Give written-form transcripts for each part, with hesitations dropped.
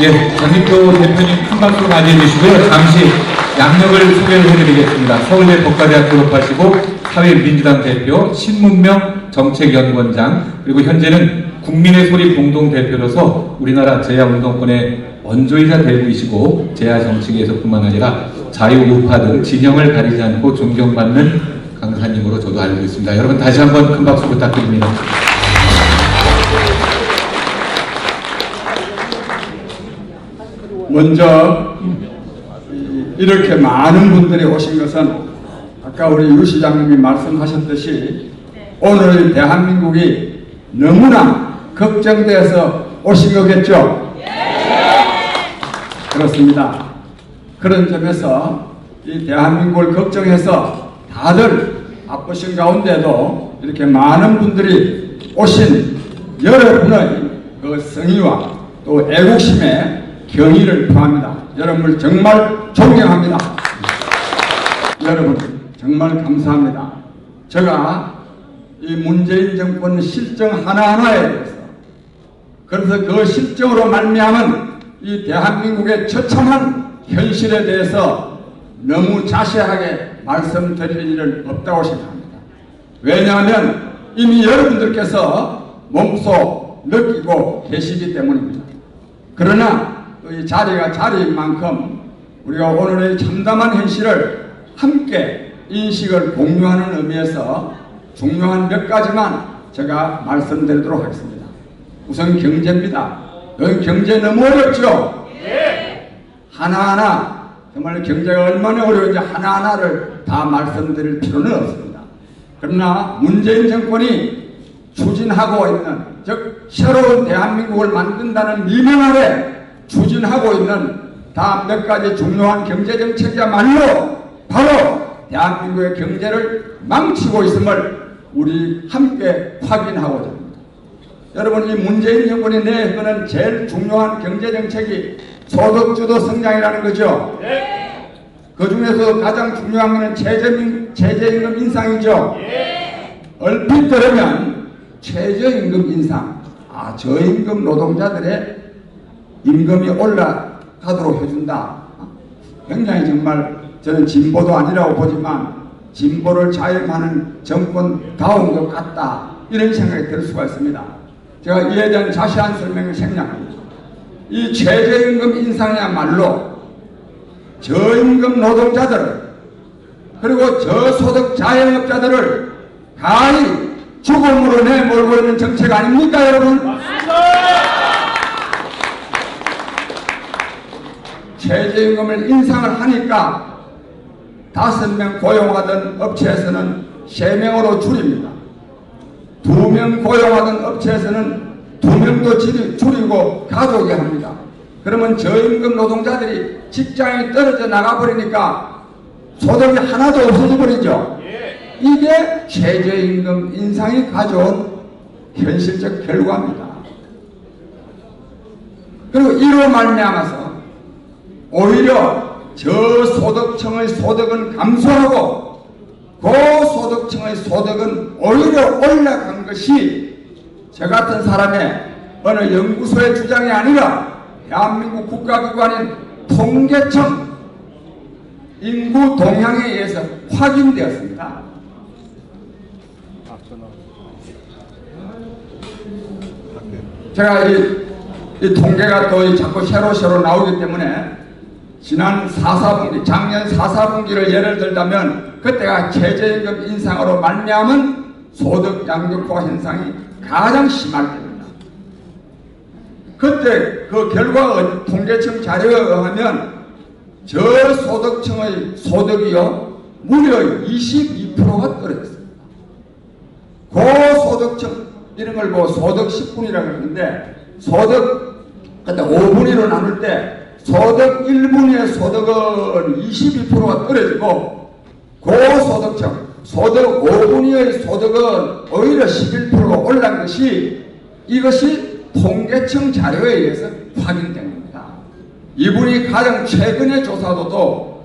예, 장립교 대표님 큰 박수로 맞이해 주시고요. 잠시 양력을 소개를 해드리겠습니다. 서울대 법과대학 졸업하시고 사회민주당 대표, 신문명 정책연구원장, 그리고 현재는 국민의 소리 공동대표로서 우리나라 제야운동권의 원조이자 대부이시고 제야 정치계에서뿐만 아니라 자유우파 등 진영을 가리지 않고 존경받는 강사님으로 저도 알고 있습니다. 여러분 다시 한번 큰 박수 부탁드립니다. 먼저 이렇게 많은 분들이 오신 것은 아까 우리 유 시장님이 말씀하셨듯이 오늘 대한민국이 너무나 걱정돼서 오신 거겠죠? 그렇습니다. 그런 점에서 이 대한민국을 걱정해서 다들 바쁘신 가운데도 이렇게 많은 분들이 오신 여러분의 그 성의와 또 애국심에 경의를 표합니다. 여러분을 정말 존경합니다. 여러분 정말 감사합니다. 제가 이 문재인 정권 실정 하나하나에 대해서, 그래서 그 실정으로 말미암은 이 대한민국의 처참한 현실에 대해서 너무 자세하게 말씀드릴 일은 없다고 생각합니다. 왜냐하면 이미 여러분들께서 몸소 느끼고 계시기 때문입니다. 그러나 이 자리가 자리인 만큼 우리가 오늘의 참담한 현실을 함께 인식을 공유하는 의미에서 중요한 몇 가지만 제가 말씀드리도록 하겠습니다. 우선 경제입니다. 여기 경제 너무 어렵죠? 하나하나 정말 경제가 얼마나 어려운지 하나하나를 다 말씀드릴 필요는 없습니다. 그러나 문재인 정권이 추진하고 있는, 즉 새로운 대한민국을 만든다는 미명 아래 추진하고 있는 다 몇 가지 중요한 경제정책이야말로 바로 대한민국의 경제를 망치고 있음을 우리 함께 확인하고자 합니다. 여러분, 이 문재인 정권이 내거는 제일 중요한 경제정책이 소득주도 성장이라는 거죠. 그 중에서 가장 중요한 것은 최저임금 인상이죠. 얼핏 들으면 최저임금 인상, 저임금 노동자들의 임금이 올라가도록 해준다. 굉장히 정말 저는 진보도 아니라고 보지만 진보를 자임하는 정권다운 것 같다, 이런 생각이 들 수가 있습니다. 제가 이에 대한 자세한 설명을 생략합니다. 이 최저임금 인상이야말로 저임금 노동자들을 그리고 저소득 자영업자들을 가히 죽음으로 내몰고 있는 정책 아닙니까, 여러분? 최저임금을 인상을 하니까 5명 고용하던 업체에서는 3명으로 줄입니다. 2명 고용하던 업체에서는 2명도 줄이고 가져오게 합니다. 그러면 저임금 노동자들이 직장이 떨어져 나가버리니까 소득이 하나도 없어져 버리죠. 이게 최저임금 인상이 가져온 현실적 결과입니다. 그리고 이로 말미암아서 오히려 저소득층의 소득은 감소하고 고소득층의 소득은 오히려 올라간 것이 저 같은 사람의 어느 연구소의 주장이 아니라 대한민국 국가기관인 통계청 인구 동향에 의해서 확인되었습니다. 제가 이 통계가 또 자꾸 새로 나오기 때문에 지난 4.4분기, 작년 4.4분기를 예를 들자면 그때가 최저임금 인상으로 말미암은 소득 양극화 현상이 가장 심할 때입니다. 그때 그 결과가 통계청 자료에 의하면 저소득층의 소득이요 무려 22%가 떨어졌습니다. 고소득층, 이런 걸 뭐 소득 10분이라고 하는데 근데 5분위로 나눌 때 소득 1분위의 소득은 22%가 떨어지고 고소득층, 소득 5분위의 소득은 오히려 11%가 올라간 것이 이것이 통계청 자료에 의해서 확인된 겁니다. 이분이 가장 최근의 조사로도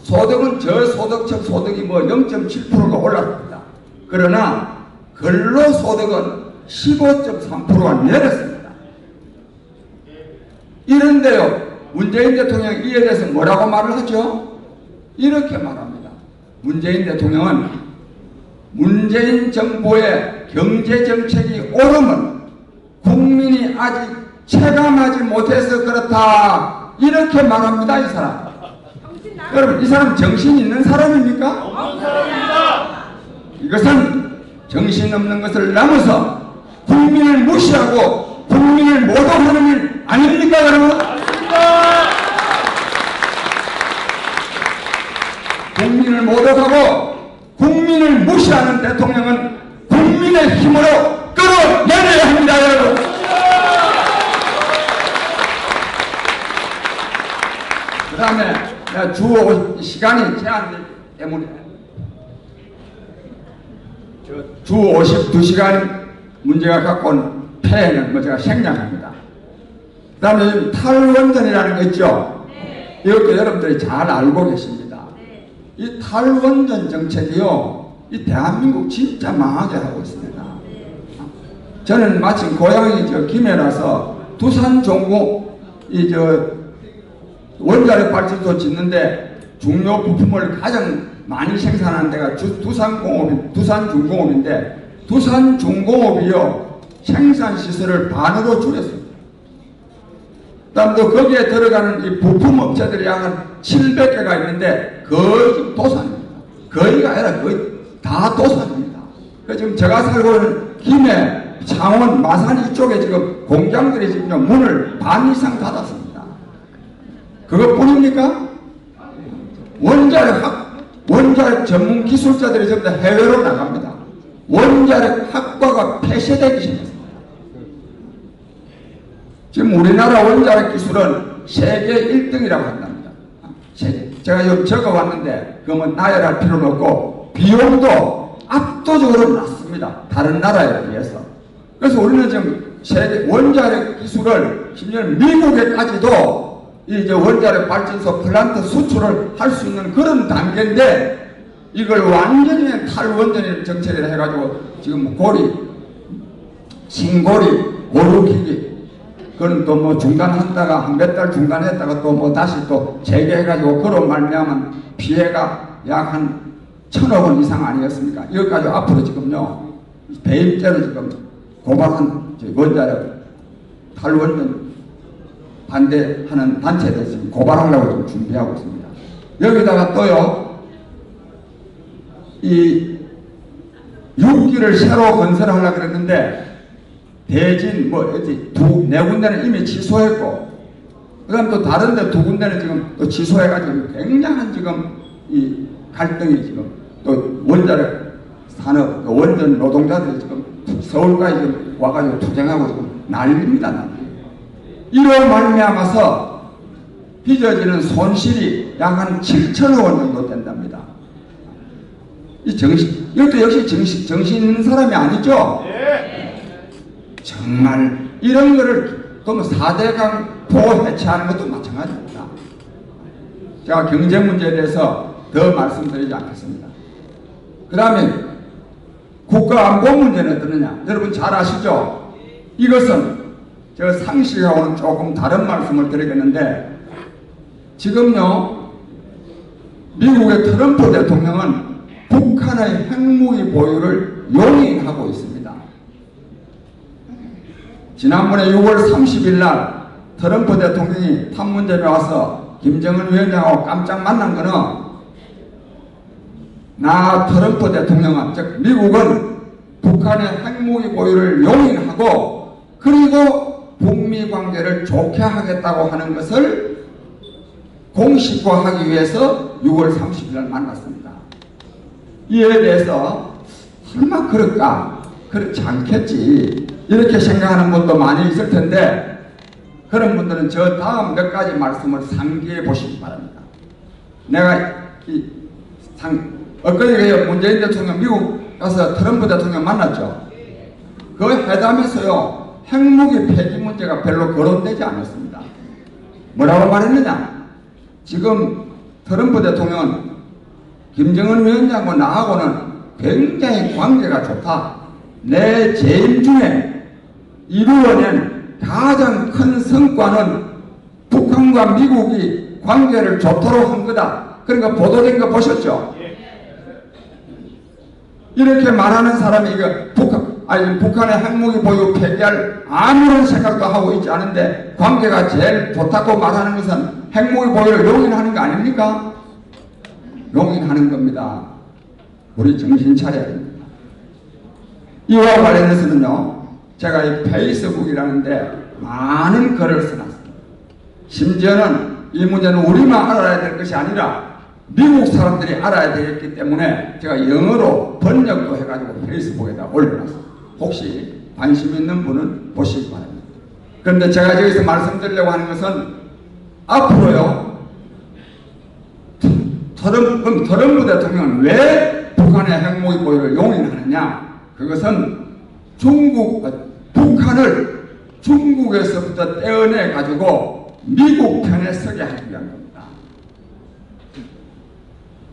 소득은 저소득층 소득이 뭐 0.7%가 올랐습니다. 그러나 근로소득은 15.3%가 내렸습니다. 이런데요, 문재인 대통령이 이에 대해서 뭐라고 말을 하죠? 이렇게 말합니다. 문재인 대통령은 문재인 정부의 경제정책이 옳음은 국민이 아직 체감하지 못해서 그렇다. 이렇게 말합니다, 이 사람. 여러분, 이 사람 정신 있는 사람입니까? 없는 사람입니다. 이것은 정신 없는 것을 넘어서 국민을 무시하고 국민을 모독하는 일 아닙니까, 여러분? 맞습니다. 국민을 모독하고 국민을 무시하는 대통령은 국민의 힘으로 끌어내려야 합니다, 여러분. 그 다음에 시간이 제한되기 때문에 주 52시간 문제가 갖고 온 폐해는 제가 생략합니다. 그 다음에 탈원전이라는 거 있죠? 이것도 여러분들이 잘 알고 계십니다. 이 탈원전 정책이요, 이 대한민국 진짜 망하게 하고 있습니다. 저는 마침 고향이 김해라서 두산 종공 원자력 발전소 짓는데 중요 부품을 가장 많이 생산하는 데가 두산중공업인데 두산중공업이요 생산 시설을 반으로 줄였습니다. 그다음 또 거기에 들어가는 이 부품 업체들이 약 700개가 있는데 거의 도산입니다. 거의가 아니라 거의 다 도산입니다. 그래서 지금 제가 살고 있는 김해, 창원, 마산 이쪽에 지금 공장들이 지금 문을 반 이상 닫았습니다. 그것뿐입니까? 원자력 전문 기술자들이 전부 다 해외로 나갑니다. 원자력 학과가 폐쇄되기 시작했습니다. 지금 우리나라 원자력 기술은 세계 1등이라고 한답니다. 제가 여기 적어왔는데 그러면 나열할 필요는 없고 비용도 압도적으로 낮습니다. 다른 나라에 비해서. 그래서 우리는 지금 세계 원자력 기술을 심지어 미국에까지도 이제 원자력 발전소 플란트 수출을 할 수 있는 그런 단계인데 이걸 완전히 탈원전 정책을 해가지고 지금 신고리, 고루키기 그건 또 뭐 중단한다가 한 몇 달 중단했다가 또 뭐 다시 또 재개해가지고 그런 말미암은 피해가 약 한 1,000억 원 이상 아니었습니까? 이것까지 앞으로 지금요 배임죄로 지금 고발한 탈원전 반대하는 단체들 지금 고발하려고 준비하고 있습니다. 여기다가 또요, 이 6기를 새로 건설하려고 그랬는데, 대진, 네 군데는 이미 취소했고, 그 다음 또 다른데 두 군데는 지금 또 취소해가지고 굉장한 지금 이 갈등이 지금 또 원자력 산업, 원전 노동자들이 지금 서울까지 지금 와가지고 투쟁하고 지금 난립니다, 난리. 이로 말미암아서 빚어지는 손실이 약 한 7천억 원 정도 된답니다. 이것도 역시 정신 있는 사람이 아니죠? 정말 이런 거를 또 4대강 포 해체하는 것도 마찬가지입니다. 제가 경제 문제에 대해서 더 말씀드리지 않겠습니다. 그 다음에 국가안보 문제는 어떠느냐? 여러분 잘 아시죠? 이것은 제가 상식하고는 조금 다른 말씀을 드리겠는데 지금요 미국의 트럼프 대통령은 북한의 핵무기 보유를 용인하고 있습니다. 지난번에 6월 30일 날 트럼프 대통령이 판문점에 와서 김정은 위원장하고 깜짝 만난 거는 트럼프 대통령은 즉 미국은 북한의 핵무기 보유를 용인하고 그리고 북미 관계를 좋게 하겠다고 하는 것을 공식화하기 위해서 6월 30일 날 만났습니다. 이에 대해서 설마 그럴까? 그렇지 않겠지. 이렇게 생각하는 분도 많이 있을 텐데 그런 분들은 저 다음 몇 가지 말씀을 상기해 보시기 바랍니다. 내가 엊그제 문재인 대통령 미국 가서 트럼프 대통령 만났죠. 그 회담에서요 핵무기 폐기 문제가 별로 거론되지 않았습니다. 뭐라고 말했느냐? 지금 트럼프 대통령은 김정은 위원장과 나하고는 굉장히 관계가 좋다. 내 재임 중에 이루어낸 가장 큰 성과는 북한과 미국이 관계를 좋도록 한 거다. 그러니까 보도된 거 보셨죠? 이렇게 말하는 사람이 이거 북한의 핵무기 보유 폐기할 아무런 생각도 하고 있지 않은데 관계가 제일 좋다고 말하는 것은 핵무기 보유를 용인하는 거 아닙니까? 용인하는 겁니다. 우리 정신 차려야 됩니다. 이와 관련해서는요, 제가 이 페이스북이라는데 많은 글을 써놨습니다. 심지어는 이 문제는 우리만 알아야 될 것이 아니라 미국 사람들이 알아야 되겠기 때문에 제가 영어로 번역도 해가지고 페이스북에다 올려놨습니다. 혹시 관심 있는 분은 보시기 바랍니다. 그런데 제가 여기서 말씀드리려고 하는 것은 앞으로요, 트럼프 대통령은 왜 북한의 핵무기 보유를 용인하느냐? 그것은 북한을 중국에서부터 떼어내 가지고 미국 편에 서게 하기 위한 겁니다.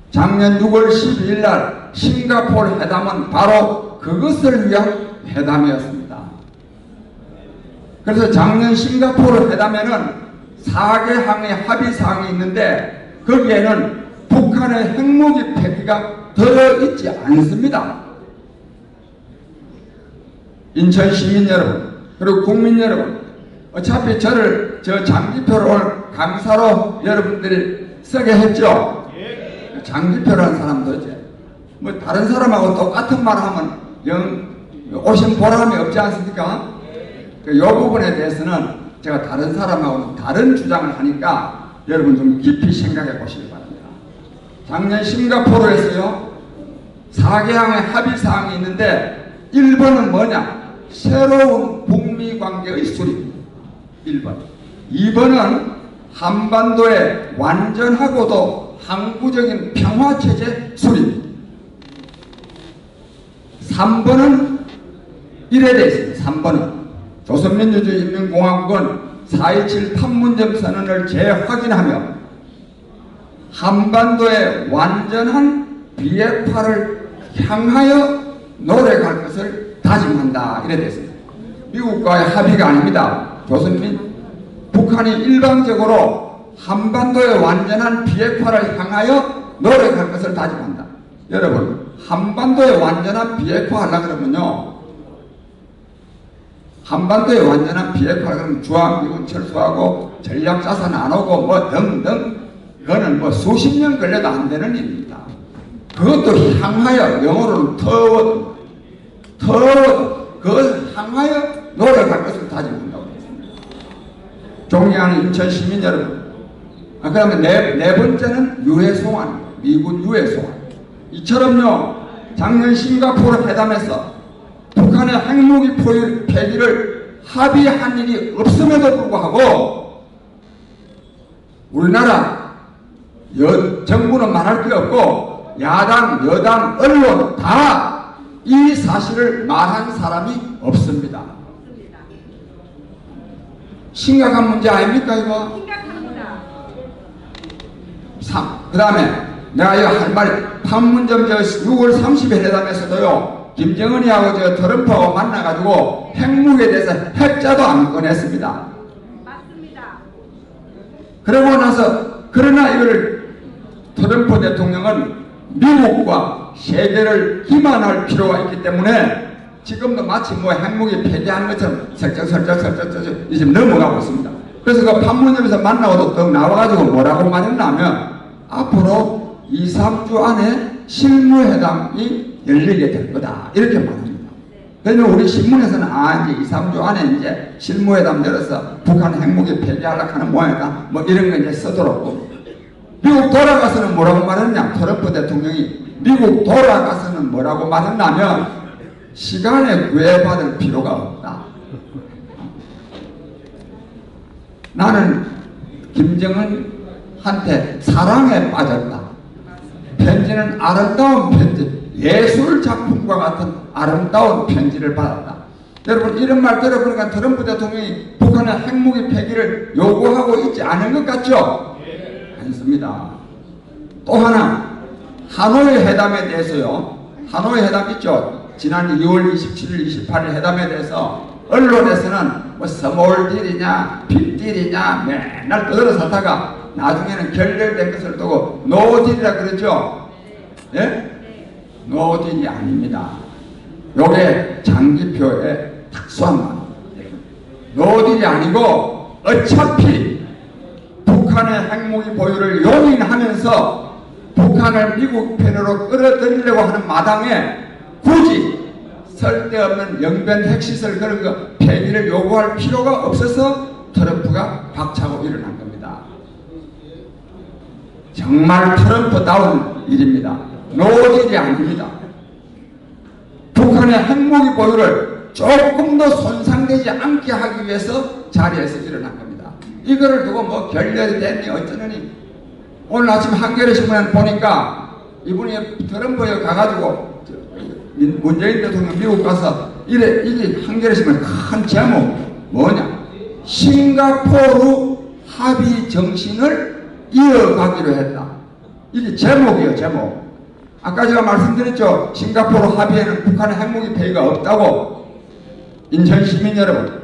작년 6월 12일 날 싱가포르 회담은 바로 그것을 위한 회담이었습니다. 그래서 작년 싱가포르 회담에는 4개항의 합의사항이 있는데 거기에는 북한의 핵무기 폐기가 들어있지 않습니다. 인천 시민 여러분, 그리고 국민 여러분, 어차피 저를 장기표를 감사로 여러분들이 쓰게 했죠. 장기표라는 사람도 이제 뭐 다른 사람하고 똑같은 말 하면 오신 보람이 없지 않습니까? 이 부분에 대해서는 제가 다른 사람하고는 다른 주장을 하니까 여러분 좀 깊이 생각해 보시기 바랍니다. 작년 싱가포르에서요, 4개항의 합의사항이 있는데 1번은 뭐냐? 새로운 북미 관계의 수립. 1번. 2번은 한반도의 완전하고도 항구적인 평화체제 수립. 3번은 이래 되어 있습니다. 3번은 조선민주주의인민공화국은 4.27 판문점 선언을 재확인하며 한반도의 완전한 비핵화를 향하여 노력할 것을 다짐한다. 이래 됐습니다. 미국과의 합의가 아닙니다. 북한이 일방적으로 한반도의 완전한 비핵화를 향하여 노력할 것을 다짐한다. 여러분, 한반도의 완전한 비핵화 하려고 그러면요, 한반도의 완전한 비핵화 그러면 주한미군 철수하고 전략자산 안 오고 뭐 등등, 그거는 뭐 수십 년 걸려도 안 되는 일입니다. 그것도 향하여, 영어로는 그 향하여 노력할 것을 다짐한다고 했습니다. 존경하는 인천 시민 여러분, 그러면 네 번째는 유해 송환, 미군 유해 송환. 이처럼요, 작년 싱가포르 회담에서 북한의 핵무기 포유 폐기를 합의한 일이 없음에도 불구하고 우리나라 정부는 말할 게 없고 야당, 여당, 언론 다 이 사실을 말한 사람이 없습니다. 심각한 문제 아닙니까 이거? 심각합니다. 그 다음에 내가 이거 할 말이 판문점 6월 30일 회담에서도요, 김정은이하고 트럼프하고 만나가지고 핵무기에 대해서 핵자도 안 꺼냈습니다. 맞습니다. 그러고 나서 그러나 이걸 트럼프 대통령은 미국과 세계를 기만할 필요가 있기 때문에 지금도 마치 뭐 핵무기 폐기하는 것처럼 설정 이제 넘어가고 있습니다. 그래서 그 판문점에서 만나고도 또 나와가지고 뭐라고 말했냐면 앞으로 2, 3주 안에 실무회담이 열리게 될 거다 이렇게 말합니다. 그러면 우리 신문에서는 이제 2, 3주 안에 이제 실무회담 열어서 북한 핵무기 폐기하려고 하는 모양이다 뭐 이런 거 이제 써들었고, 미국 돌아가서는 뭐라고 말했냐? 트럼프 대통령이 미국 돌아가서는 뭐라고 말했냐면 시간에 구애받을 필요가 없다. 나는 김정은한테 사랑에 빠졌다. 편지는 아름다운 편지, 예술 작품과 같은 아름다운 편지를 받았다. 여러분 이런 말 들어보니까 트럼프 대통령이 북한의 핵무기 폐기를 요구하고 있지 않은 것 같죠? 않습니다. 또 하나, 하노이 회담에 대해서요, 하노이 회담 있죠? 지난 2월 27일, 28일 회담에 대해서 언론에서는 뭐 스몰딜이냐 빅딜이냐 맨날 떠들어 사다가 나중에는 결렬된 것을 두고 노딜이라 그러죠. 예? 노딜이 아닙니다. 요게 장기표의 특수한 말. 노딜이 아니고 어차피 북한의 핵무기 보유를 용인하면서 북한을 미국 편으로 끌어들이려고 하는 마당에 굳이 쓸데없는 영변 핵시설 그런 거 폐기를 요구할 필요가 없어서 트럼프가 박차고 일어난 겁니다. 정말 트럼프다운 일입니다. 노딜이 아닙니다. 북한의 핵무기 보유를 조금 더 손상되지 않게 하기 위해서 자리에서 일어난 겁니다. 이거를 두고 뭐 결렬이 됐니 어쩌느니 오늘 아침 한겨레 신문에 보니까 이분이 트럼프에 가가지고 문재인 대통령 미국 가서 이게 한겨레 신문 큰 제목 뭐냐 싱가포르 합의 정신을 이어가기로 했다. 이게 제목이에요. 제목. 아까 제가 말씀드렸죠. 싱가포르 합의에는 북한의 핵무기 폐기가 없다고. 인천 시민 여러분,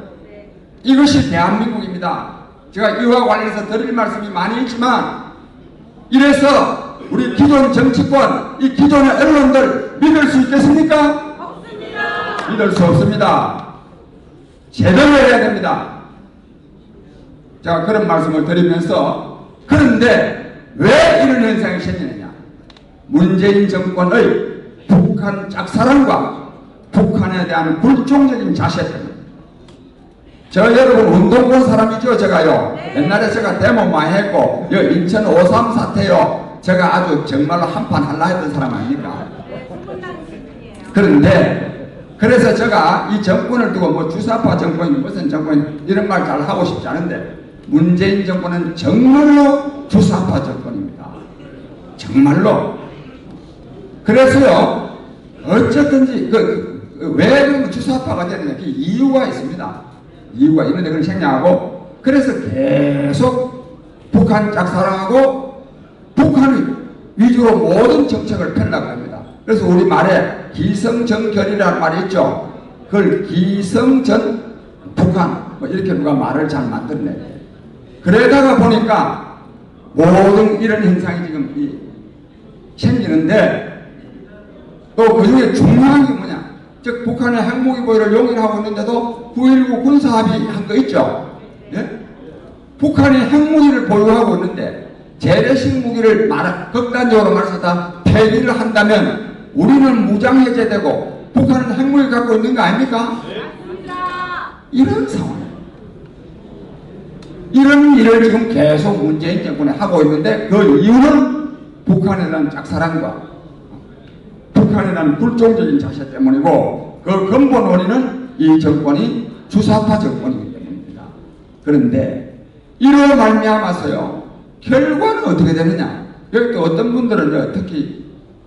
이것이 대한민국입니다. 제가 이와 관련해서 드릴 말씀이 많이 있지만 이래서 우리 기존 정치권, 이 기존의 언론들 믿을 수 있겠습니까? 없습니다. 믿을 수 없습니다. 제대로 해야 됩니다. 제가 그런 말씀을 드리면서 그런데 왜 이런 현상이 생기느냐? 문재인 정권의 북한 짝사랑과 북한에 대한 불종적인 자세 때문에. 저 여러분 운동권 사람이죠 제가요. 옛날에 제가 데모 많이 했고 인천 5.3 사태요. 제가 아주 정말로 한판 할라 했던 사람 아닙니까? 네, 충분한 질문이에요. 그런데 그래서 제가 이 정권을 두고 뭐 주사파 정권이 무슨 정권 이런 말 잘 하고 싶지 않은데 문재인 정권은 정말로 주사파 정권입니다. 정말로. 그래서요 어쨌든지 왜 주사파가 되느냐 그 이유가 있습니다. 이유가 있는데 그걸 생략하고 그래서 계속 북한 짝사랑하고 북한 위주로 모든 정책을 펴려고 합니다. 그래서 우리 말에 기성정결이라는 말이 있죠. 그걸 기성전 북한 뭐 이렇게 누가 말을 잘 만들네. 그러다가 보니까 모든 이런 현상이 지금 생기는데 또 그중에 중요한 게 뭐냐 즉 북한의 핵무기 보유를 용인하고 있는데도 9.19 군사합의 한 거 있죠. 예? 북한이 핵무기를 보유하고 있는데 재래식 무기를 극단적으로 말해서 다 폐기를 한다면 우리는 무장해제되고 북한은 핵무기를 갖고 있는 거 아닙니까? 맞습니다. 이런 상황. 이런 일을 지금 계속 문재인 정권이 하고 있는데 그 이유는 북한에 대한 짝사랑과 북한에 대한 불종적인 자세 때문이고 그 근본 원인은 이 정권이 주사파 정권이기 때문입니다. 그런데 이로 말미암아서요 결과는 어떻게 되느냐 여기 또 어떤 분들은 특히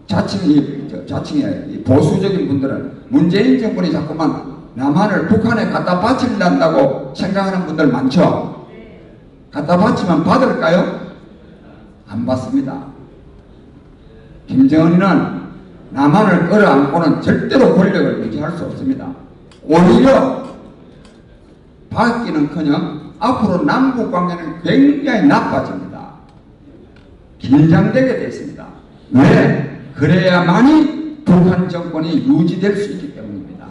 자칭의 보수적인 분들은 문재인 정권이 자꾸만 남한을 북한에 갖다 바친다고 생각하는 분들 많죠. 갖다 바치면 받을까요? 안 받습니다. 김정은이는 남한을 끌어안고는 절대로 권력을 유지할 수 없습니다. 오히려 받기는커녕 앞으로 남북 관계는 굉장히 나빠집니다. 긴장되게 되어 있습니다. 왜? 그래야만이 북한 정권이 유지될 수 있기 때문입니다.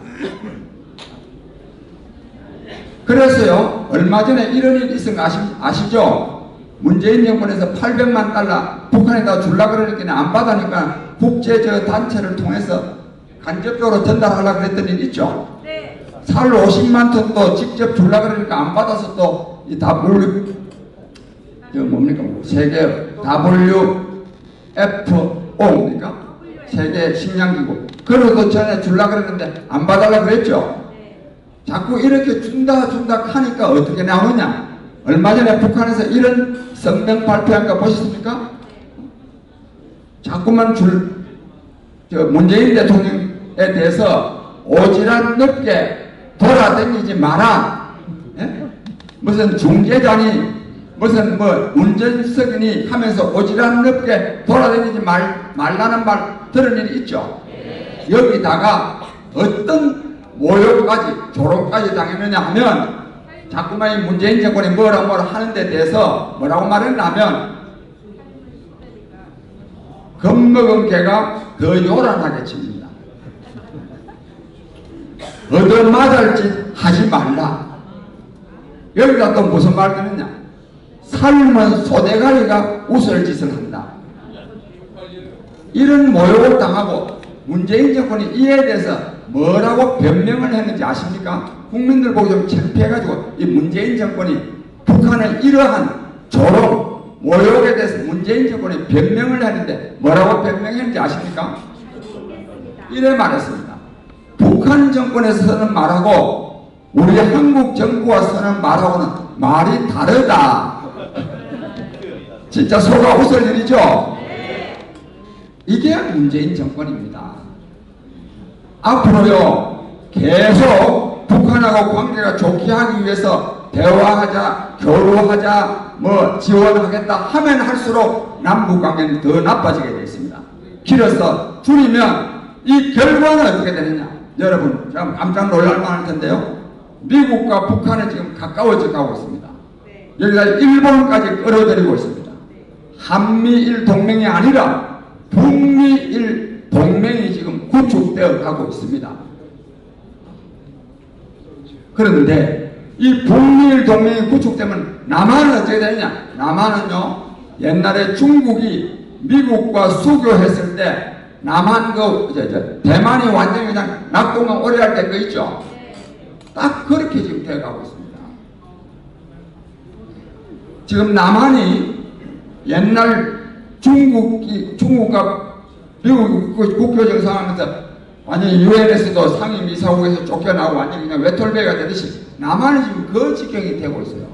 그래서요 얼마 전에 이런 일이 있은 거 아시죠? 문재인 정권에서 800만 달러 북한에다 주려고 그러니까 안 받으니까 국제 단체를 통해서 간접적으로 전달하려고 그랬던 일 있죠? 네. 살 50만 톤도 직접 주려고 그러니까 안 받아서 또 이 W 뭡니까? 세계 WFO입니까? 세계 식량기구 그러도 전에 주려고 그랬는데 안 받으려고 그랬죠? 자꾸 이렇게 준다 하니까 어떻게 나오느냐? 얼마 전에 북한에서 이런 성명 발표한 거 보셨습니까? 자꾸만 문재인 대통령에 대해서 오지랖 넓게 돌아다니지 마라. 예? 무슨 중재자니 무슨 뭐 운전석이니 하면서 오지랖 넓게 돌아다니지 말라는 말 들은 일이 있죠. 여기다가 어떤 모욕까지 조롱까지 당했느냐 하면 자꾸만 이 문재인 정권이 뭐라 하는 데 대해서 뭐라고 말했냐면 겁먹은 개가 더 요란하게 칩니다. 얻어맞을 짓 하지 말라. 여기다 또 무슨 말 들었냐? 삶은 소대가리가 웃을 짓을 한다. 이런 모욕을 당하고 문재인 정권이 이에 대해서 뭐라고 변명을 했는지 아십니까? 국민들 보고 좀 창피해가지고 이 문재인 정권이 북한의 이러한 조롱, 모욕에 대해서 문재인 정권이 변명을 했는데 뭐라고 변명했는지 아십니까? 이래 말했습니다. 북한 정권에서 쓰는 말하고 우리 한국 정부가 쓰는 말하고는 말이 다르다. 진짜 속아 웃을 일이죠? 이게 문재인 정권입니다. 앞으로요 계속 북한하고 관계가 좋게 하기 위해서 대화하자, 교류하자, 뭐 지원하겠다 하면 할수록 남북 관계는 더 나빠지게 되어 있습니다. 길어서 줄이면 이 결과는 어떻게 되느냐? 여러분 참 깜짝 놀랄 만할 텐데요. 미국과 북한은 지금 가까워져 가고 있습니다. 여기다 일본까지 끌어들이고 있습니다. 한미일 동맹이 아니라 북미일 동맹이 지금 구축되어 가고 있습니다. 그런데 이 북미일 동맹이 구축되면 남한은 어떻게 되느냐? 남한은요 옛날에 중국이 미국과 수교했을 때 남한 대만이 완전히 그냥 낙동강 오래할 때 그 있죠? 딱 그렇게 지금 되어가고 있습니다. 지금 남한이 옛날 중국과 미국 국교 정상하면서 완전히 유엔에서도 상임이사국에서 쫓겨나고 완전히 그냥 외톨배가 되듯이 남한이 지금 그 지경이 되고 있어요.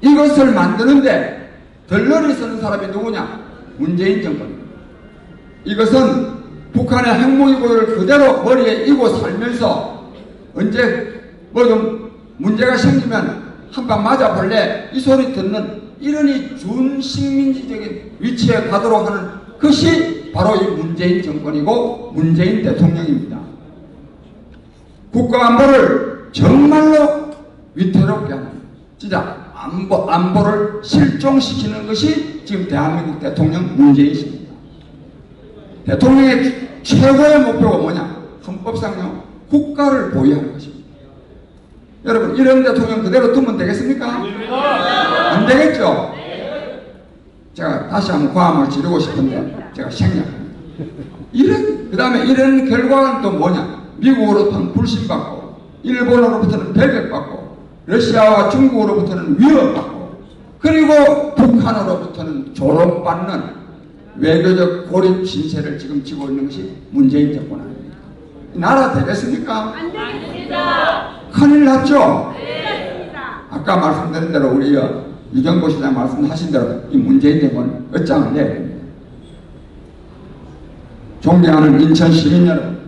이것을 만드는데 덜러리 쓰는 사람이 누구냐? 문재인 정권입니다. 이것은 북한의 핵무기 보유를 그대로 머리에 이고 살면서 언제 뭐 좀 문제가 생기면 한 방 맞아볼래 이 소리 듣는 이러니 준식민지적인 위치에 가도록 하는 것이 바로 이 문재인 정권이고 문재인 대통령입니다. 국가안보를 정말로 위태롭게 하는 진짜 안보를 실종시키는 것이 지금 대한민국 대통령 문재인입니다. 대통령의 최고의 목표가 뭐냐? 헌법상요 국가를 보위하는 것입니다. 여러분 이런 대통령 그대로 두면 되겠습니까? 안 되겠죠? 제가 다시 한번 과음을 지르고 싶은데 제가 생략합니다. 그 다음에 이런 결과는 또 뭐냐? 미국으로부터는 불신받고 일본으로부터는 배격받고 러시아와 중국으로부터는 위협받고 그리고 북한으로부터는 조롱받는 외교적 고립 신세를 지금 지고 있는 것이 문재인 정권 아닙니까? 나라 되겠습니까? 안 되겠습니다. 큰일 났죠? 네. 아까 말씀드린 대로 우리 유경보 시장 말씀하신 대로 이 문재인 정권 끝장을 내야 됩니다. 존경하는 인천 시민 여러분,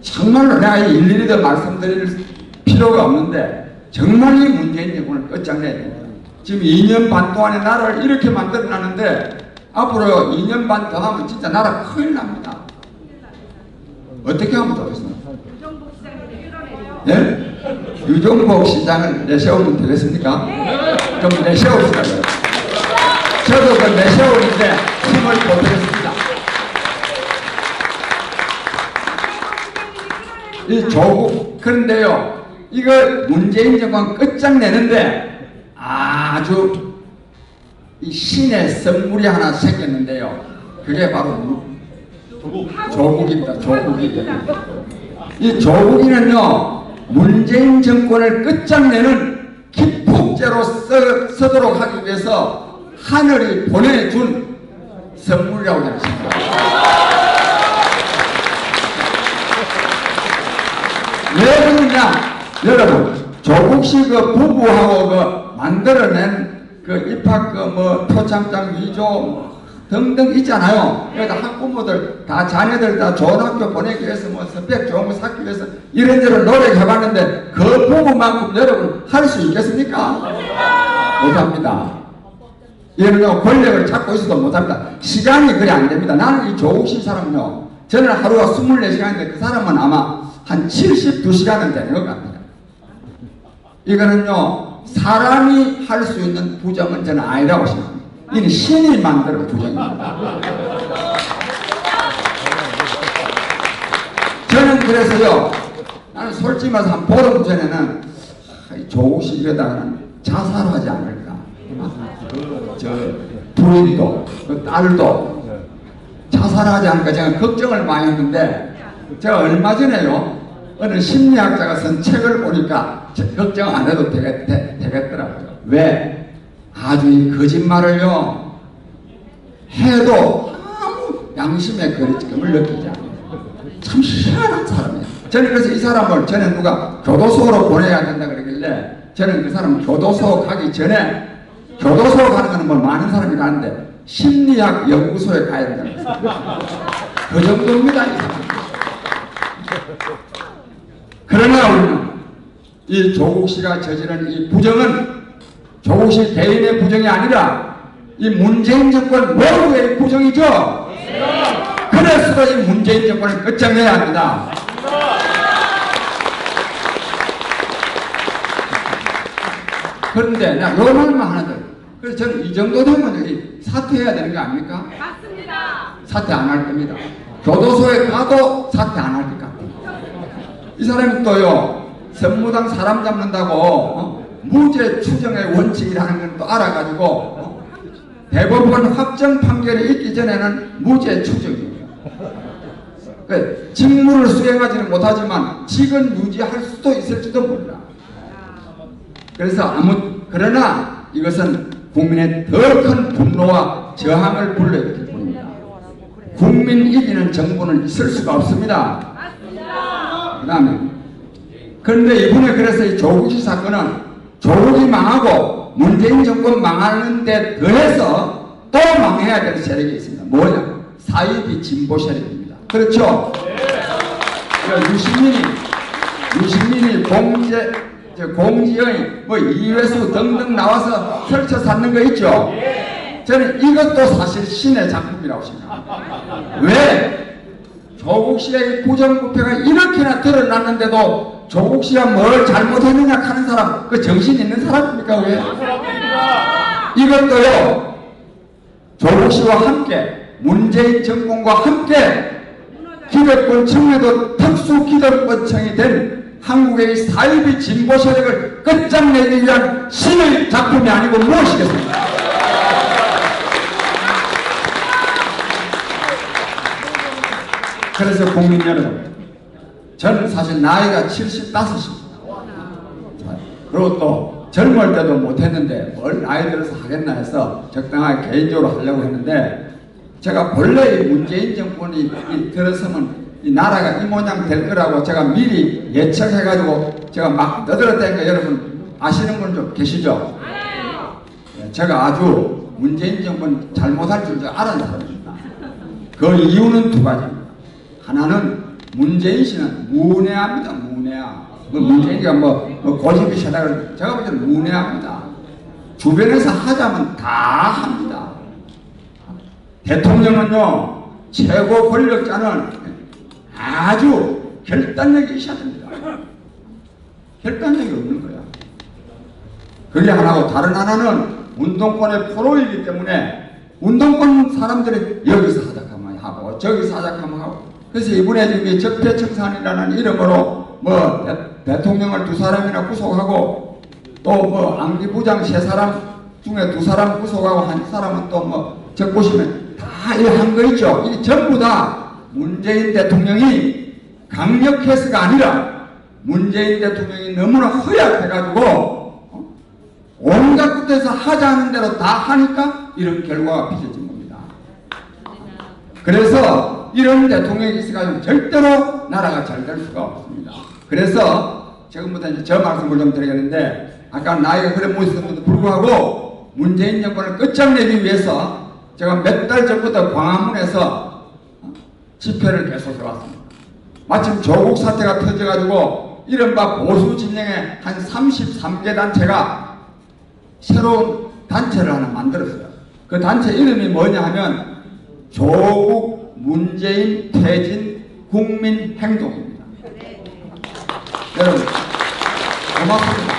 정말로 내가 일일이 더 말씀드릴 필요가 없는데 정말 이 문재인 정권을 끝장내야 됩니다. 지금 2년 반 동안에 나라를 이렇게 만들어놨는데 앞으로 2년 반 더 하면 진짜 나라 큰일 납니다. 어떻게 하면 좋겠습니까? 네? 유종복 시장을 내세우면 되겠습니까? 좀 내세웁시다. 저도 그 내세우는데 힘을 보태겠습니다. 이 조국, 그런데요, 이거 문재인 정권 끝장내는데 아주 이 신의 선물이 하나 생겼는데요. 그게 바로 조국입니다. 조국입니다. 이 조국이는요, 문재인 정권을 끝장내는 기폭제로 쓰도록 하기 위해서 하늘이 보내준 선물이라고 생각합니다. 왜 그러냐? 여러분, 조국식 그 부부하고 그 만들어낸 그 입학 그 뭐 표창장 위조 등등 있잖아요. 그러니까 학부모들 다 자녀들 다 좋은 학교 보내기 위해서 뭐 스펙 좋은 거 쌓기 위해서 이런저런 노력해봤는데 그 부분만큼 여러분 할 수 있겠습니까? 못합니다. 얘는요 권력을 잡고 있어도 못합니다. 시간이 그리 안 됩니다. 나는 이 조국식 사람은요 저는 하루가 24시간인데 그 사람은 아마 한 72시간은 되는 것 같아요. 이거는요, 사람이 할 수 있는 부정은 저는 아니라고 생각합니다. 이는 신이 만드는 부정입니다. 저는 그래서요, 나는 솔직히 말해서 한 보름 전에는 조국 씨 이러다가는 자살하지 않을까. 저 부인도, 그 딸도 자살하지 않을까 제가 걱정을 많이 했는데, 제가 얼마 전에요, 어느 심리학자가 쓴 책을 보니까 걱정 안 해도 되겠더라고요. 왜? 아주 이 거짓말을요, 해도 아무 양심의 거리낌을 느끼지 않아요. 참 희한한 사람이에요. 저는 그래서 이 사람을 전에 누가 교도소로 보내야 된다 그러길래, 저는 그 사람 교도소 가기 전에, 교도소 가는 거는 뭐 많은 사람이 가는데 심리학 연구소에 가야 된다는 거예요. 그 정도입니다. 이 사람. 그러나 우리는 이 조국 씨가 저지른 이 부정은 조국 씨 개인의 부정이 아니라 이 문재인 정권 모두의 부정이죠. 그래서 이 문재인 정권을 끝장내야 합니다. 그런데 나 요 말만 하나 더. 그래서 저는 이 정도 되면 사퇴해야 되는 거 아닙니까? 맞습니다. 사퇴 안 할 겁니다. 교도소에 가도 사퇴 안 할 것 같아요. 이 사람이 또요, 선무당 사람 잡는다고 무죄 추정의 원칙이라는 걸 또 알아가지고 대법원 확정 판결이 있기 전에는 무죄 추정입니다. 그러니까 직무를 수행하지는 못하지만 직은 유지할 수도 있을지도 몰라. 그래서 그러나 이것은 국민의 더 큰 분노와 저항을 불러일으킬 뿐입니다. 국민 이기는 정부는 있을 수가 없습니다. 그 다음에, 그런데 이번에 그래서 이 조국 씨 사건은 조국이 망하고 문재인 정권 망하는데 더해서 또 망해야 될 세력이 있습니다. 뭐냐? 사이비 진보 세력입니다. 그렇죠? 유시민이 공지의 뭐 이회수 등등 나와서 펼쳐 쌓는 거 있죠? 저는 이것도 사실 신의 작품이라고 생각합니다. 왜? 조국 씨의 부정부패가 이렇게나 드러났는데도 조국 씨가 뭘 잘못했느냐 하는 사람, 그 정신 있는 사람입니까? 왜? 이것도요, 조국 씨와 함께, 문재인 정권과 함께 기득권 청에도 특수 기득권청이 된 한국의 사이비 진보 세력을 끝장내기 위한 신의 작품이 아니고 무엇이겠습니까? 그래서 국민 여러분, 저는 사실 나이가 75입니다. 그리고 또 젊을 때도 못했는데 뭘 나이 들어서 하겠나 해서 적당하게 개인적으로 하려고 했는데, 제가 본래 이 문재인 정권이 들어서면 이 나라가 이 모양 될 거라고 제가 미리 예측해가지고 제가 막 떠들었다니까 여러분 아시는 분 좀 계시죠? 제가 아주 문재인 정권 잘못할 줄 알았는 사람입니다. 그 이유는 두 가지입니다. 하나는 문재인 씨는 문외합니다. 문외합. 문재인이가 고집이 세다 그러는데 제가 볼 때는 문외합니다. 주변에서 하자면 다 합니다. 대통령은요, 최고 권력자는 아주 결단력이 있어야 됩니다. 결단력이 없는 거야. 그게 하나고, 다른 하나는 운동권의 포로이기 때문에 운동권 사람들이 여기서 하자하면 하고 저기서 하자하면 하고, 그래서 이번에 지금 적폐청산이라는 이름으로 대통령을 2사람이나 구속하고 또 안기부장 3사람 중에 2사람 구속하고 1사람은 또 적보시면 다 이거 한 거 있죠. 이게 전부 다 문재인 대통령이 강력해서가 아니라 문재인 대통령이 너무나 허약해가지고 온갖 곳에서 하자는 대로 다 하니까 이런 결과가 빚어진 겁니다. 그래서 이런 대통령이 있어가지고 절대로 나라가 잘 될 수가 없습니다. 그래서 지금부터 이제 저 말씀을 좀 드리겠는데, 아까 나이가 그래 보였음에도 불구하고 문재인 정권을 끝장내기 위해서 제가 몇 달 전부터 광화문에서 집회를 계속 해왔습니다. 마침 조국 사태가 터져가지고 이른바 보수 진영의 한 33개 단체가 새로운 단체를 하나 만들었어요. 그 단체 이름이 뭐냐 하면 조국 문재인 퇴진 국민행동입니다. 여러분 고맙습니다.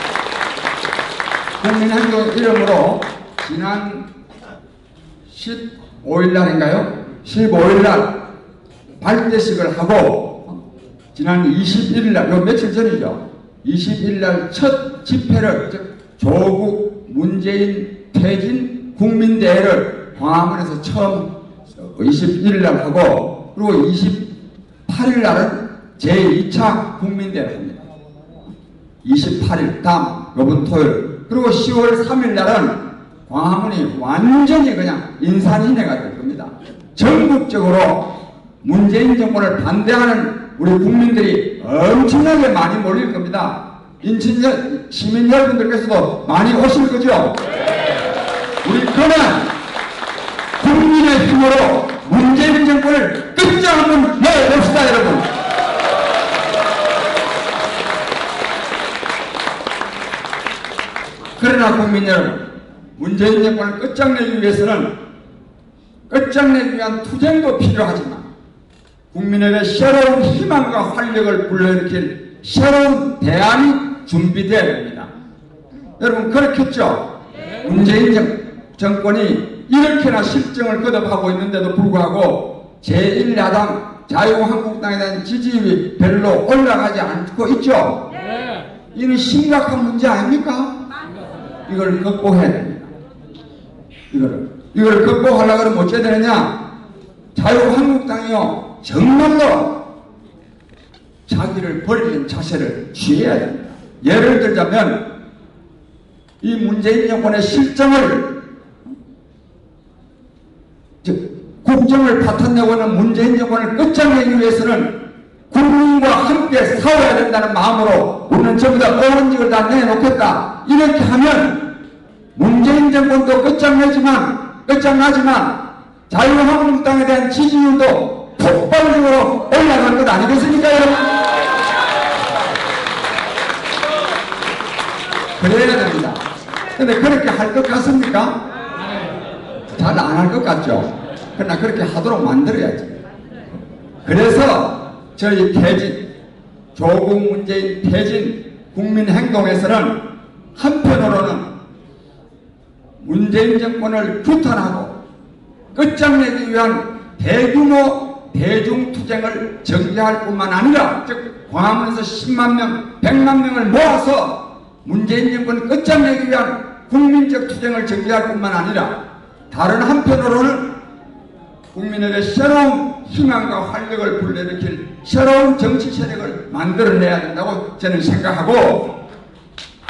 국민행동 이름으로 지난 15일 날인가요? 15일 날 발대식을 하고 지난 21일 날, 요 며칠 전이죠. 21일 날 첫 집회를, 즉 조국 문재인 퇴진 국민대회를 광화문에서 처음 21일 날 하고, 그리고 28일 날은 제2차 국민대회를 합니다. 28일 다음 요번 토요일, 그리고 10월 3일 날은 광화문이 완전히 그냥 인산인해가 될 겁니다. 전국적으로 문재인 정권을 반대하는 우리 국민들이 엄청나게 많이 몰릴 겁니다. 인천 시민 여러분들께서도 많이 오실 거죠? 우리 그만 국민의 힘으로 문재인 정권을 끝장한번 내봅시다, 여러분. 그러나 국민 여러분, 문재인 정권을 끝장내기 위해서는 끝장내기 위한 투쟁도 필요하지만 국민에게 새로운 희망과 활력을 불러일으킬 새로운 대안이 준비되어야 됩니다. 여러분 그렇겠죠? 문재인 정권이 이렇게나 실정을 거듭하고 있는데도 불구하고 제1야당 자유한국당에 대한 지지율이 별로 올라가지 않고 있죠? 이는 심각한 문제 아닙니까? 이걸 극복해야 됩니다. 이걸 극복하려고 그러면 어찌해야 되느냐? 자유한국당이요, 정말로 자기를 버리는 자세를 취해야 됩니다. 예를 들자면, 이 문재인 정권의 실정을, 즉, 국정을 파탄내고 있는 문재인 정권을 끝장내기 위해서는 국민과 함께 싸워야 된다는 마음으로 우리는 전부 다 오른직을 다 내놓겠다. 이렇게 하면 문재인 정권도 끝장나지만 자유한국당에 대한 지지율도 폭발적으로 올라갈 것 아니겠습니까, 여러분? 그래야 됩니다. 근데 그렇게 할 것 같습니까? 잘 안 할 것 같죠? 그러나 그렇게 하도록 만들어야지. 그래서 저희 퇴진, 조국 문재인 퇴진 국민행동에서는 한편으로는 문재인 정권을 규탄하고 끝장내기 위한 대규모 대중투쟁을 전개할 뿐만 아니라, 즉 광화문에서 10만 명, 100만 명을 모아서 문재인 정권을 끝장내기 위한 국민적 투쟁을 전개할 뿐만 아니라, 다른 한편으로는 국민에게 새로운 희망과 활력을 불러일으킬 새로운 정치 세력을 만들어내야 된다고 저는 생각하고,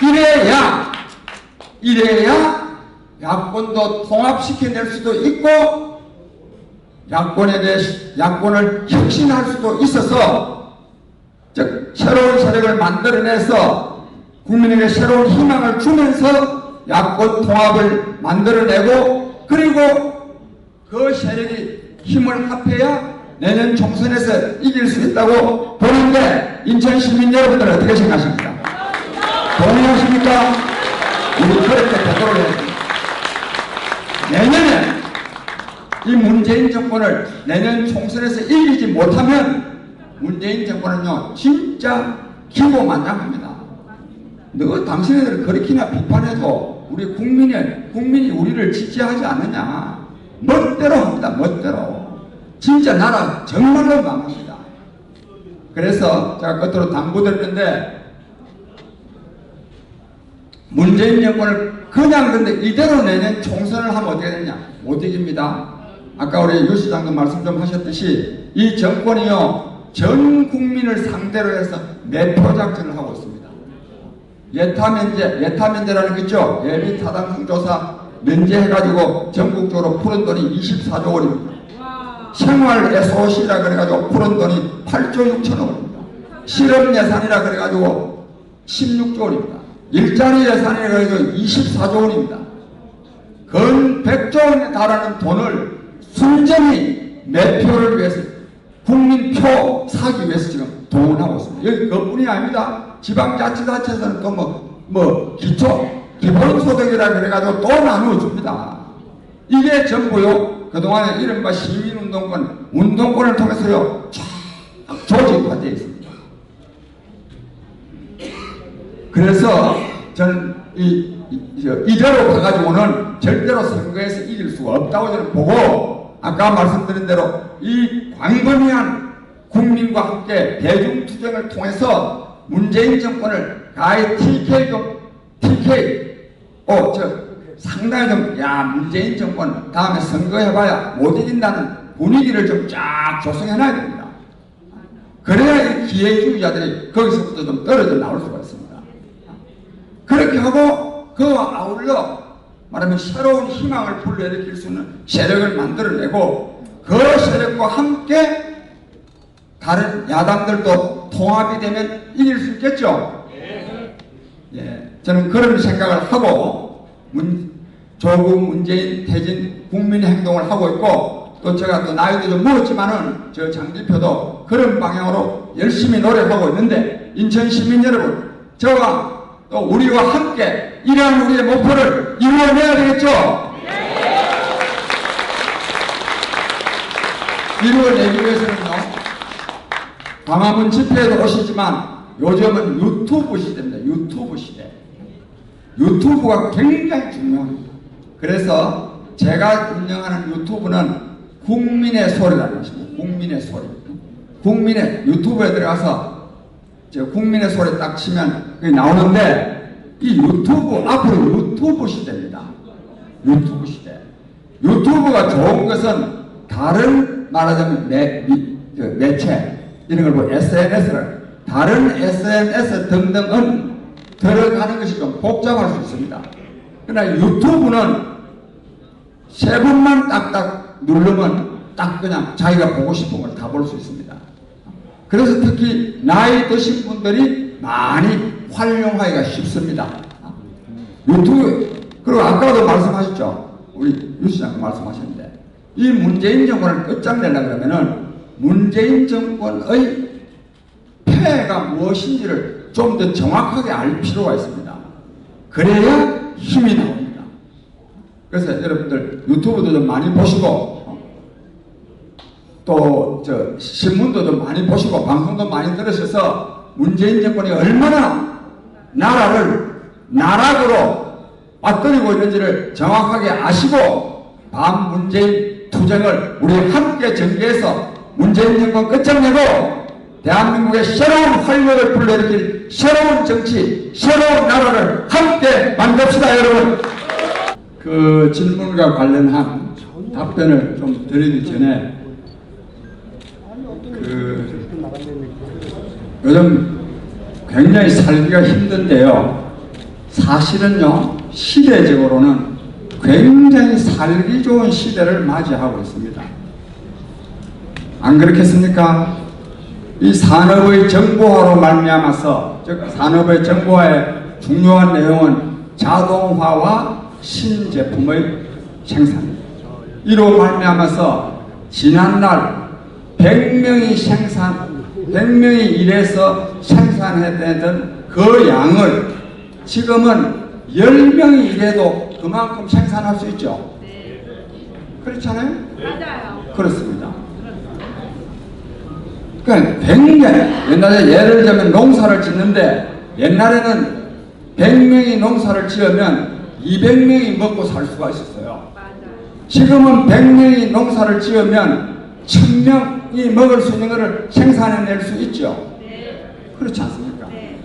이래야 야권도 통합시켜낼 수도 있고 야권을 혁신할 수도 있어서, 즉 새로운 세력을 만들어내서 국민에게 새로운 희망을 주면서 야권 통합을 만들어내고, 그리고 그 세력이 힘을 합해야 내년 총선에서 이길 수 있다고 보는데, 인천 시민 여러분들은 어떻게 생각하십니까? 동의하십니까? 우리 그렇게 되도록 해야 됩니다. 내년에 이 문재인 정권을 내년 총선에서 이기지 못하면 문재인 정권은요 진짜 기고만장합니다. 너 당신네들 그렇게나 비판해도 우리 국민이 우리를 지지하지 않느냐, 멋대로 합니다. 멋대로. 진짜 나라 정말로 망합니다. 그래서 제가 끝으로 당부드렸는데, 문재인 정권을 그냥 근데 이대로 내년 총선을 하면 어떻게 되냐? 못 이깁니다. 아까 우리 유 시장도 말씀 좀 하셨듯이 이 정권이요 전 국민을 상대로 해서 매표 작전을 하고 있습니다. 예타 면제라는 거 있죠? 예비 타당성 조사 면제해가지고 전국적으로 푸른 돈이 24조 원입니다. 생활 SOC라 그래가지고 푸른 돈이 8조 6천억 원입니다. 실업 예산이라 그래가지고 16조 원입니다. 일자리 예산이라 그래가지고 24조 원입니다. 건 100조 원에 달하는 돈을 순전히 매표를 위해서, 국민표 사기 위해서 지금 동원하고 있습니다. 여기 그뿐이 아닙니다. 지방자치단체에서는 또 기본소득이라 그래가지고 또 나누어줍니다. 이게 전부요, 그동안에 이른바 운동권을 통해서요, 쫙 조직화되어 있습니다. 그래서 저는 이대로 가가지고는 절대로 선거에서 이길 수가 없다고 저는 보고, 아까 말씀드린 대로 이 광범위한 국민과 함께 대중투쟁을 통해서 문재인 정권을 가히 상당히 좀, 문재인 정권 다음에 선거해봐야 못 이긴다는 분위기를 좀 쫙 조성해놔야 됩니다. 그래야 이 기회주의자들이 거기서부터 좀 떨어져 나올 수가 있습니다. 그렇게 하고 그와 아울러 말하면 새로운 희망을 불러일으킬 수 있는 세력을 만들어내고, 그 세력과 함께 다른 야당들도 통합이 되면 이길 수 있겠죠? 예, 저는 그런 생각을 하고 조국, 문재인, 태진 국민의 행동을 하고 있고, 또 제가 또 나이도 좀 먹었지만은 저 장기표도 그런 방향으로 열심히 노력하고 있는데, 인천 시민 여러분, 저와 또 우리와 함께 이러한 우리의 목표를 이루어내야 되겠죠? 이루어내기 위해서는요, 광화문 집회에도 오시지만 요즘은 유튜브 시대입니다. 유튜브 시대. 유튜브가 굉장히 중요합니다. 그래서 제가 운영하는 유튜브는 국민의 소리라는 것입니다. 국민의 소리. 국민의 유튜브에 들어가서 국민의 소리 딱 치면 그게 나오는데, 이 유튜브 앞으로 유튜브 시대입니다. 유튜브 시대. 유튜브가 좋은 것은 다른 말하자면 매체 이런 걸 보고 SNS를 다른 SNS 등등은 들어가는 것이 좀 복잡할 수 있습니다. 그러나 유튜브는 세 번만 딱딱 누르면 딱 그냥 자기가 보고 싶은 걸 다 볼 수 있습니다. 그래서 특히 나이 드신 분들이 많이 활용하기가 쉽습니다. 유튜브, 그리고 아까도 말씀하셨죠. 우리 유 시장 말씀하셨는데, 이 문재인 정권을 끝장내려고 그러면은 문재인 정권의 폐해가 무엇인지를 좀 더 정확하게 알 필요가 있습니다. 그래야 힘이 나옵니다. 그래서 여러분들 유튜브도 좀 많이 보시고, 또 신문도 좀 많이 보시고, 방송도 많이 들으셔서 문재인 정권이 얼마나 나라를 나락으로 빠뜨리고 있는지를 정확하게 아시고, 반문재인 투쟁을 우리 함께 전개해서 문재인 정권 끝장내고 대한민국의 새로운 활력을 불러일으킬 새로운 정치, 새로운 나라를 함께 만듭시다, 여러분. 그 질문과 관련한 답변을 좀 드리기 전에, 요즘 굉장히 살기가 힘든데요, 사실은요, 시대적으로는 굉장히 살기 좋은 시대를 맞이하고 있습니다. 안 그렇겠습니까? 이 산업의 정보화로 말미암아서, 즉 산업의 정보화의 중요한 내용은 자동화와 신제품의 생산입니다. 이로 말미암아서 지난날 100명이 일해서 생산해내던 그 양을 지금은 10명이 일해도 그만큼 생산할 수 있죠? 그렇잖아요? 맞아요. 그렇습니다. 그러니까 굉장히, 옛날에 예를 들면 농사를 짓는데, 옛날에는 100명이 농사를 지으면 200명이 먹고 살 수가 있었어요. 맞아요. 지금은 100명이 농사를 지으면 1000명이 먹을 수 있는 것을 생산해낼 수 있죠. 네. 그렇지 않습니까? 네.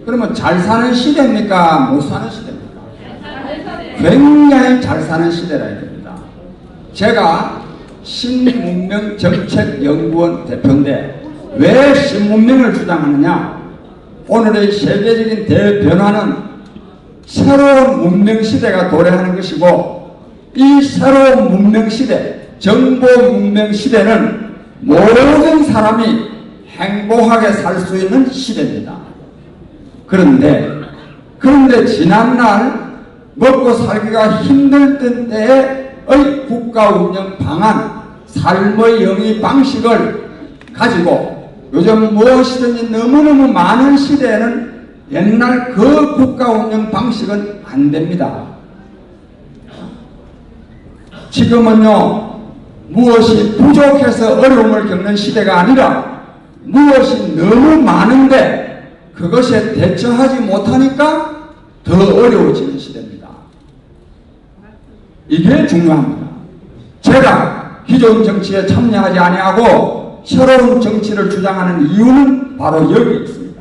그러면 잘 사는 시대입니까? 못 사는 시대입니까? 네. 굉장히 잘 사는 시대라야 됩니다. 제가 신문명정책연구원 대표인데, 왜 신문명을 주장하느냐? 오늘의 세계적인 대변화는 새로운 문명시대가 도래하는 것이고, 이 새로운 문명시대, 정보 문명시대는 모든 사람이 행복하게 살 수 있는 시대입니다. 그런데 지난날 먹고 살기가 힘들던 때의 국가 운영 방안, 삶의 영위 방식을 가지고 요즘 무엇이든지 너무너무 많은 시대에는 옛날 그 국가 운영 방식은 안 됩니다. 지금은요, 무엇이 부족해서 어려움을 겪는 시대가 아니라 무엇이 너무 많은데 그것에 대처하지 못하니까 더 어려워지는 시대입니다. 이게 중요합니다. 제가 기존 정치에 참여하지 아니하고 새로운 정치를 주장하는 이유는 바로 여기 있습니다.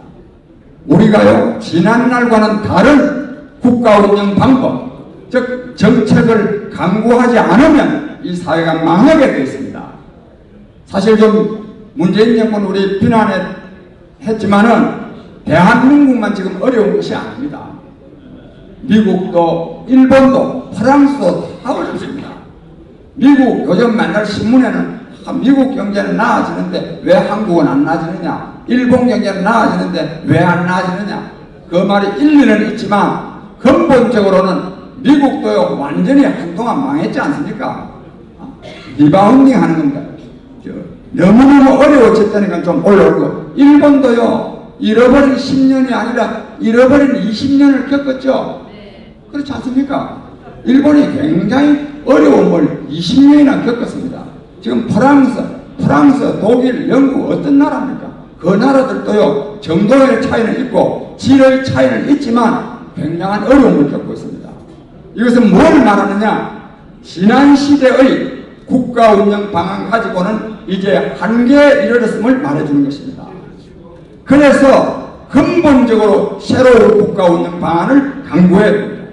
우리가요, 지난날과는 다른 국가 운영 방법, 즉 정책을 강구하지 않으면 이 사회가 망하게 되어 있습니다. 사실 좀 문재인 정권 우리 비난했지만은 대한민국만 지금 어려운 것이 아닙니다. 미국도 일본도 프랑스도 다 어렵습니다. 미국 요즘 맨날 신문에는 미국 경제는 나아지는데 왜 한국은 안 나아지느냐, 일본 경제는 나아지는데 왜 안 나아지느냐, 그 말이 일리는 있지만 근본적으로는 미국도요 완전히 한동안 망했지 않습니까? 리바운딩 하는 겁니다. 너무너무 어려워졌다니까 좀 올라오고, 일본도요 잃어버린 10년이 아니라 잃어버린 20년을 겪었죠. 그렇지 않습니까? 일본이 굉장히 어려움을 20년이나 겪었습니다. 지금 프랑스, 독일, 영국 어떤 나라입니까? 그 나라들도요 정도의 차이는 있고 질의 차이는 있지만 굉장한 어려움을 겪고 있습니다. 이것은 뭘 말하느냐? 지난 시대의 국가 운영 방안 가지고는 이제 한계에 이르렀음을 말해주는 것입니다. 그래서 근본적으로 새로운 국가 운영 방안을 강구해야 됩니다.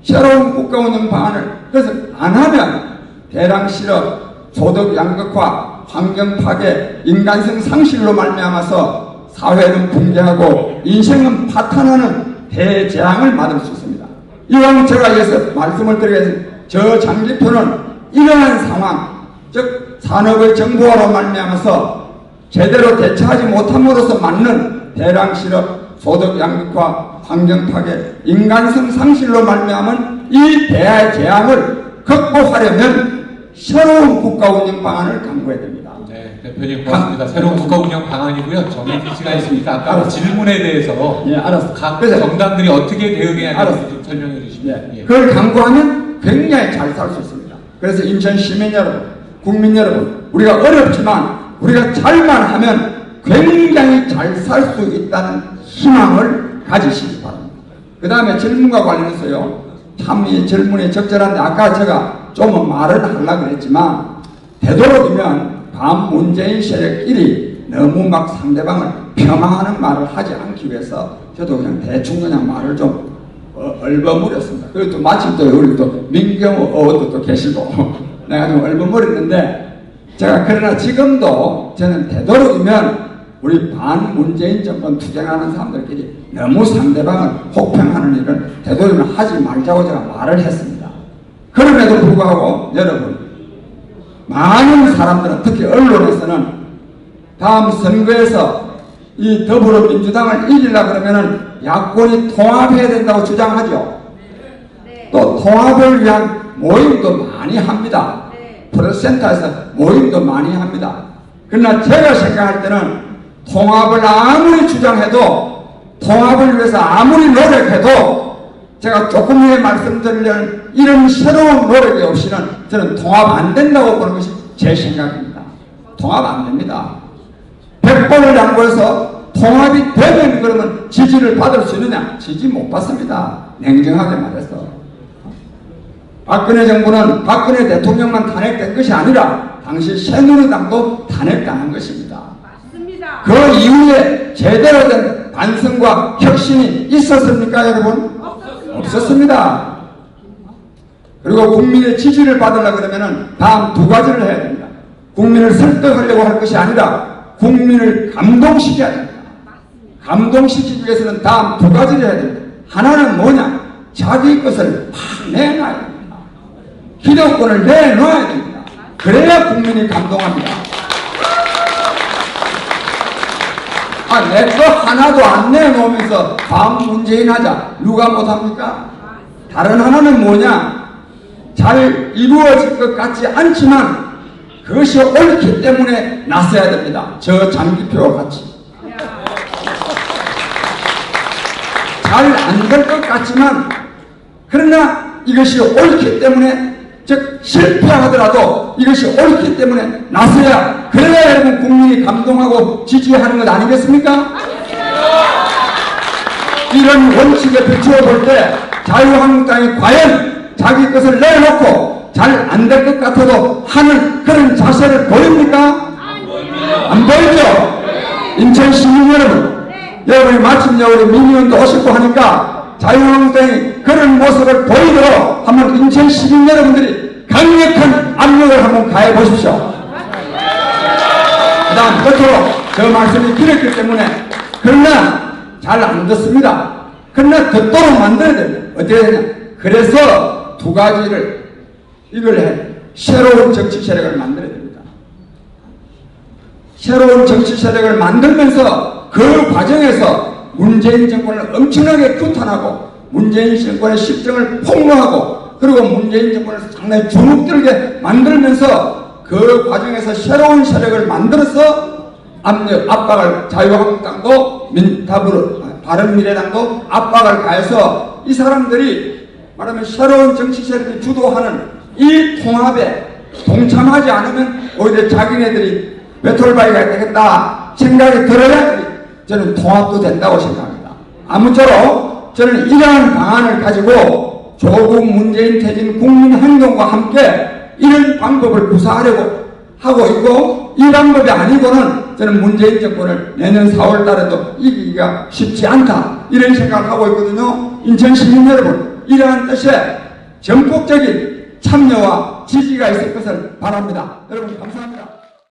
새로운 국가 운영 방안을 그래서 안 하면 대량 실업, 소득 양극화, 환경 파괴, 인간성 상실로 말미암아서 사회는 붕괴하고 인생은 파탄하는 대재앙을 맞을 수 있습니다. 이왕 제가 여기서 말씀을 드리겠습니다. 저 장기표는 이러한 상황, 즉 산업의 정보화로 말미암아서 제대로 대처하지 못함으로써 맞는 대량 실업, 소득 양극화, 환경 파괴, 인간성 상실로 말미암은 이 대재앙을 극복하려면 새로운 국가 운영 방안을 강구해야 됩니다. 네, 대표님 고맙습니다. 새로운 국가 운영 방안이고요. 정해진 시간이 있으니까 아까 질문에 대해서 각 정당들이 어떻게 대응해야 되는지 좀 설명해 주시면. 예. 그걸 강구하면 굉장히 잘 살 수 있습니다. 그래서 인천 시민 여러분, 국민 여러분, 우리가 어렵지만 우리가 잘만 하면 굉장히 잘 살 수 있다는 희망을 가지시기 바랍니다. 그 다음에 질문과 관련해서요, 참 이 질문이 적절한데 아까 제가 좀 말을 하려고 했지만 되도록이면 반 문재인 세력끼리 너무 막 상대방을 폄하하는 말을 하지 않기 위해서 저도 그냥 대충 그냥 말을 좀 얼버무렸습니다. 그리고 또 마침 또 우리 또 민경호 어도 또 계시고 내가 좀 얼버무렸는데, 제가 그러나 지금도 저는 되도록이면 우리 반 문재인 정권 투쟁하는 사람들끼리 너무 상대방을 혹평하는 일을 되도록이면 하지 말자고 제가 말을 했습니다. 그럼에도 불구하고 여러분, 많은 사람들은 특히 언론에서는 다음 선거에서 이 더불어민주당을 이기려고 그러면은 야권이 통합해야 된다고 주장하죠. 또 통합을 위한 모임도 많이 합니다. 프레스센터에서 모임도 많이 합니다. 그러나 제가 생각할 때는 통합을 아무리 주장해도, 통합을 위해서 아무리 노력해도 제가 조금 후에 말씀드리려는 이런 새로운 노력이 없이는 저는 통합 안 된다고 보는 것이 제 생각입니다. 통합 안 됩니다. 100번을 양보해서 통합이 되면 그러면 지지를 받을 수 있느냐? 지지 못 받습니다. 냉정하게 말해서. 박근혜 정부는 박근혜 대통령만 탄핵된 것이 아니라 당시 새누리당도 탄핵당한 것입니다. 맞습니다. 그 이후에 제대로 된 반성과 혁신이 있었습니까, 여러분? 없었습니다. 그리고 국민의 지지를 받으려고 그러면 다음 두 가지를 해야 됩니다. 국민을 설득하려고 할 것이 아니라 국민을 감동시켜야 됩니다. 감동시키기 위해서는 다음 두 가지를 해야 됩니다. 하나는 뭐냐? 자기 것을 막 내놔야 됩니다. 기득권을 내놔야 됩니다. 그래야 국민이 감동합니다. 내 거 하나도 안 내놓으면서 반 문재인 하자. 누가 못합니까? 다른 하나는 뭐냐? 잘 이루어질 것 같지 않지만 그것이 옳기 때문에 나서야 됩니다. 저 장기표와 같이. 잘 안 될 것 같지만 그러나 이것이 옳기 때문에, 즉 실패하더라도 이것이 옳기 때문에 나서야, 그래야 여러분 국민이 감동하고 지지하는 것 아니겠습니까? 이런 원칙에 비추어 볼 때 자유한국당이 과연 자기 것을 내놓고 잘 안 될 것 같아도 하는 그런 자세를 보입니까? 안 보이죠? 인천 시민 여러분, 여러분이 마침 우리 민의원도 오시고 하니까 자유한국당이 그런 모습을 보이도록 한번 인천 시민 여러분들이 강력한 압력을 한번 가해 보십시오. 그 다음 끝으로 저 말씀이 길었기 때문에 그러나 잘 안 듣습니다. 그러나 듣도록 만들어야 됩니다. 어떻게 되냐? 그래서 두 가지를 이걸 해. 새로운 정치 세력을 만들어야 됩니다. 새로운 정치 세력을 만들면서 그 과정에서 문재인 정권을 엄청나게 규탄하고 문재인 정권의 실정을 폭로하고 그리고 문재인 정권을 상당히 주눅들게 만들면서 그 과정에서 새로운 세력을 만들어서 압박을 자유한국당도 바른미래당도 압박을 가해서 이 사람들이 말하면 새로운 정치 세력이 주도하는 이 통합에 동참하지 않으면 오히려 자기네들이 외톨바이가 되겠다 생각이 들어야 저는 통합도 된다고 생각합니다. 아무쪼록 저는 이러한 방안을 가지고 조국 문재인 퇴진 국민행동과 함께 이런 방법을 구사하려고 하고 있고 이 방법이 아니고는 저는 문재인 정권을 내년 4월 달에도 이기기가 쉽지 않다 이런 생각을 하고 있거든요. 인천 시민 여러분 이러한 뜻에 전폭적인 참여와 지지가 있을 것을 바랍니다. 여러분 감사합니다.